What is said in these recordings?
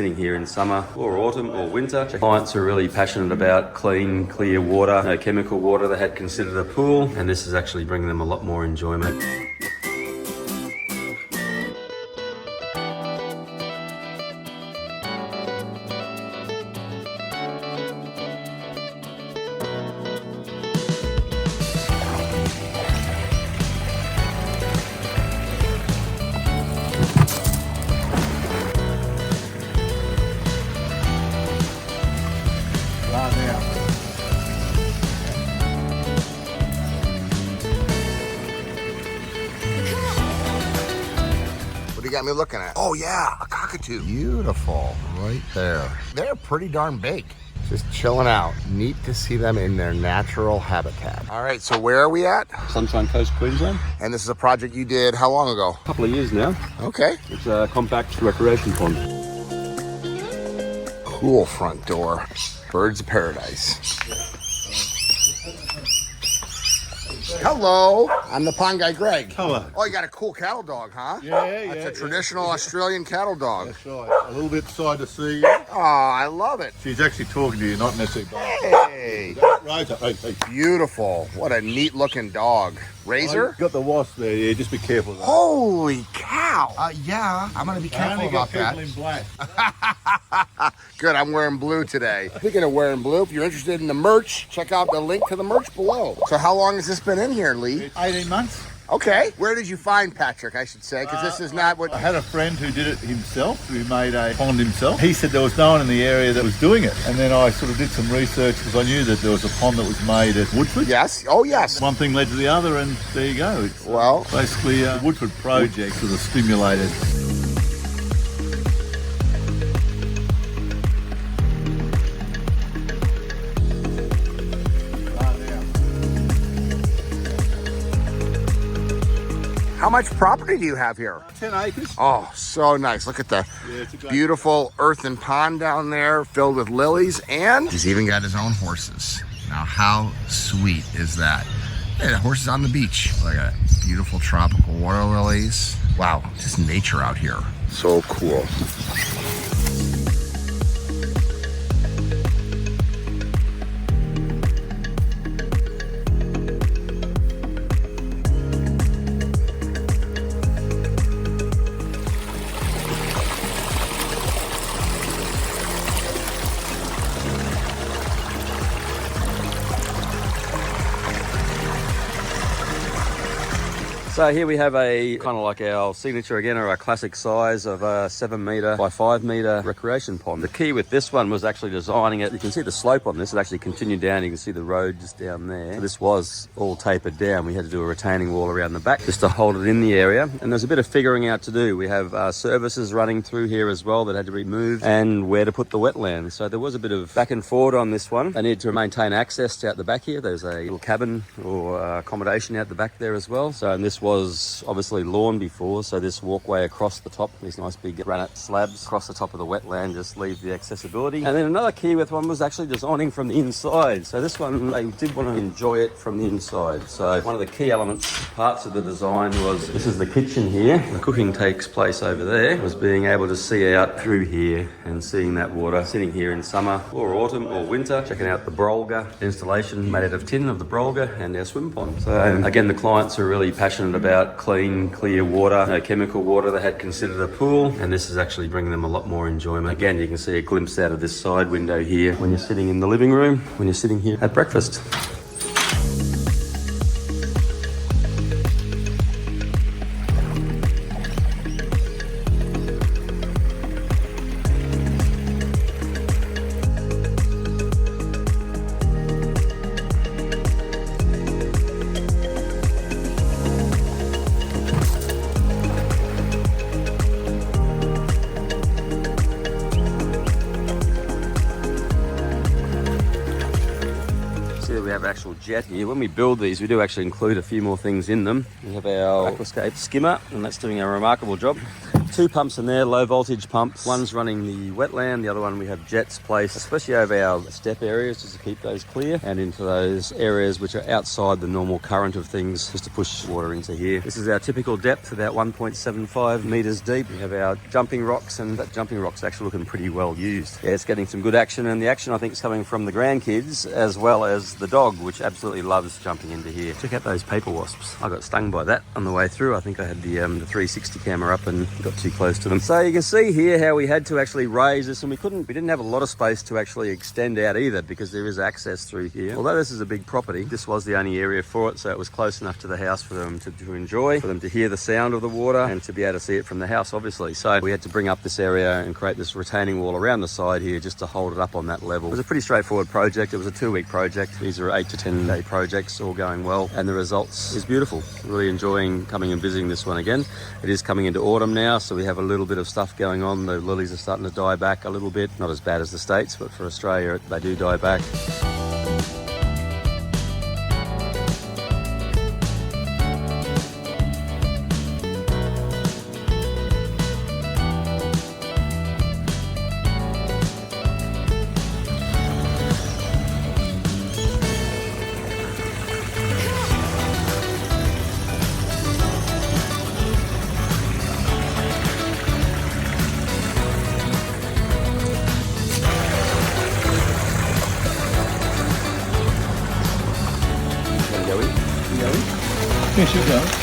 Sitting here in summer or autumn or winter. Clients are really passionate about clean, clear water, no chemical water. They had considered a pool, and this is actually bringing them a lot more enjoyment. What do you got me looking at? Oh yeah, a cockatoo. Beautiful, right there. They're pretty darn big. Just chilling out. Neat to see them in their natural habitat. All right, so where are we at? Sunshine Coast, Queensland. And this is a project you did how long ago? A couple of years now. Okay. It's a compact recreation pond. Cool front door. Birds of paradise. Hello, I'm the pond guy, Greg. Hello. Oh, you got a cool cattle dog, huh? Yeah. That's a traditional Australian cattle dog. That's right. A little bit side to see you. Oh, I love it. She's actually talking to you, not necessarily. Hey, Right. Hey. beautiful. What a neat looking dog. Razor? Got the wasp there. Yeah, just be careful. Though. Holy cow. Yeah, I'm going to be I careful only got about people that. in black. Good, I'm wearing blue today. Speaking of wearing blue, if you're interested in the merch, check out the link to the merch below. So how long has this been in here, Lee? It's 18 months. Okay. Where did you find Patrick, I should say, because this is not what... I had a friend who did it himself, who made a pond himself. He said there was no one in the area that was doing it. And then I sort of did some research because I knew that there was a pond that was made at Woodford. Yes. Oh, yes. One thing led to the other, and there you go. It's Well... basically a Woodford project sort of stimulated. How much property do you have here? 10 acres. Oh, so nice. Look at the It's a great beautiful earthen pond down there filled with lilies, and he's even got his own horses. Now, how sweet is that? Hey, the horse is on the beach. Look at that. Beautiful tropical water lilies. Wow, just nature out here. So cool. So here we have a kind of like our signature again, or our classic size of a 7 metre by 5 metre recreation pond. The key with this one was actually designing it. You can see the slope on this. It actually continued down. You can see the road just down there. So this was all tapered down. We had to do a retaining wall around the back just to hold it in the area. And there's a bit of figuring out to do. We have services running through here as well that had to be moved, and where to put the wetlands. So there was a bit of back and forward on this one. They need to maintain access out the back here. There's a little cabin or accommodation out the back there as well. So, and this was obviously lawn before, so this walkway across the top, these nice big granite slabs across the top of the wetland just leave the accessibility. And then another key with one was actually designing from the inside. So this one, they did want to enjoy it from the inside. So one of the key elements, parts of the design was, this is the kitchen here. The cooking takes place over there, was being able to see out through here and seeing that water, sitting here in summer or autumn or winter, checking out the brolga installation made out of tin of the brolga and our swim pond. So again, the clients are really passionate about clean, clear water, no chemical water. They had considered a pool, and this is actually bringing them a lot more enjoyment. Again, you can see a glimpse out of this side window here when you're sitting in the living room, when you're sitting here at breakfast. We have an actual jet here. When we build these, we do actually include a few more things in them. We have our Aquascape skimmer, and that's doing a remarkable job. 2 pumps in there, low voltage pumps. One's running the wetland, the other one we have jets placed, especially over our step areas just to keep those clear, and into those areas which are outside the normal current of things just to push water into here. This is our typical depth, about 1.75 meters deep. We have our jumping rocks, and that jumping rock's actually looking pretty well used. Yeah, it's getting some good action, and the action I think is coming from the grandkids as well as the dog, which absolutely loves jumping into here. Check out those paper wasps. I got stung by that on the way through. I think I had the 360 camera up and got too close to them. So you can see here how we had to actually raise this, and we didn't have a lot of space to actually extend out either, because there is access through here. Although this is a big property, this was the only area for it, so it was close enough to the house for them to enjoy, for them to hear the sound of the water and to be able to see it from the house, obviously. So we had to bring up this area and create this retaining wall around the side here just to hold it up on that level. It was a pretty straightforward project. It was a 2-week project. These are 8 to 10 day projects, all going well, and the results is beautiful. Really enjoying coming and visiting this one again. It is coming into autumn now, so we have a little bit of stuff going on. The lilies are starting to die back a little bit. Not as bad as the States, but for Australia, they do die back. Yes, you go.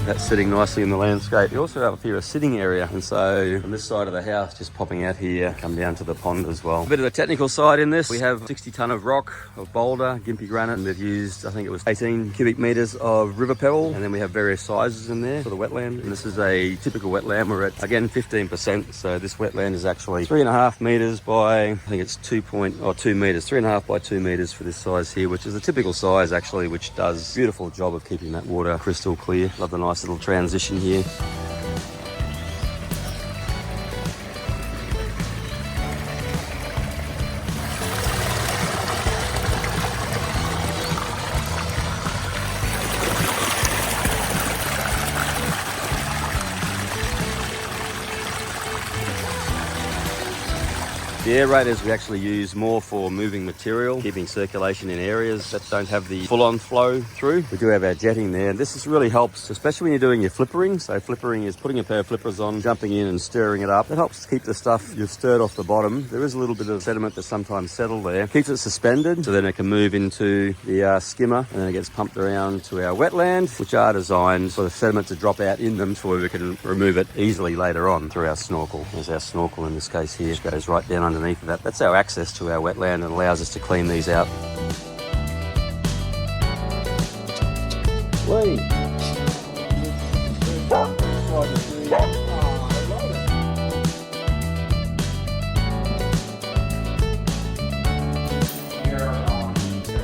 That's sitting nicely in the landscape. We also have here a sitting area, and so on this side of the house, just popping out here, come down to the pond as well. A bit of the technical side in this, we have 60 tonne of rock, of boulder, gimpy granite, and they've used, I think it was 18 cubic meters of river pebble, and then we have various sizes in there for the wetland. And this is a typical wetland. We're at, again, 15%, so this wetland is actually 3.5 meters by, I think it's 2 meters, 3.5 by 2 meters for this size here, which is a typical size actually, which does a beautiful job of keeping that water crystal clear. Love the nice little transition here. The aerators we actually use more for moving material, keeping circulation in areas that don't have the full-on flow through. We do have our jetting there. This really helps, especially when you're doing your flippering. So flippering is putting a pair of flippers on, jumping in and stirring it up. It helps keep the stuff you've stirred off the bottom. There is a little bit of sediment that sometimes settle there. Keeps it suspended, so then it can move into the skimmer, and then it gets pumped around to our wetland, which are designed for the sediment to drop out in them so we can remove it easily later on through our snorkel. There's our snorkel in this case here, which goes right down underneath of that. That's our access to our wetland and allows us to clean these out. Wait.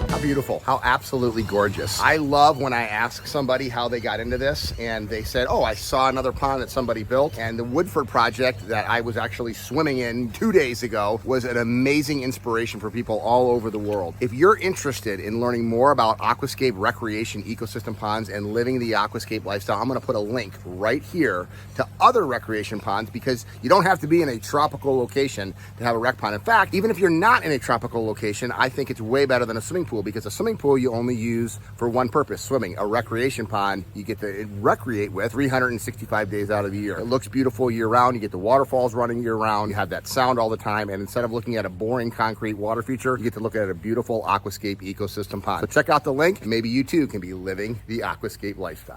How beautiful, how absolutely gorgeous. I love when I ask somebody how they got into this and they said, oh, I saw another pond that somebody built, and the Woodford project that I was actually swimming in 2 days ago was an amazing inspiration for people all over the world. If you're interested in learning more about aquascape recreation ecosystem ponds and living the aquascape lifestyle, I'm gonna put a link right here to other recreation ponds, because you don't have to be in a tropical location to have a rec pond. In fact, even if you're not in a tropical location, I think it's way better than a swimming pool, because a swimming pool you only use for one purpose, swimming. A recreation pond you get to recreate with 365 days out of the year. It looks beautiful year round. You get the waterfalls running year round. You have that sound all the time, and instead of looking at a boring concrete water feature, you get to look at a beautiful aquascape ecosystem pond. So check out the link. Maybe you too can be living the aquascape lifestyle.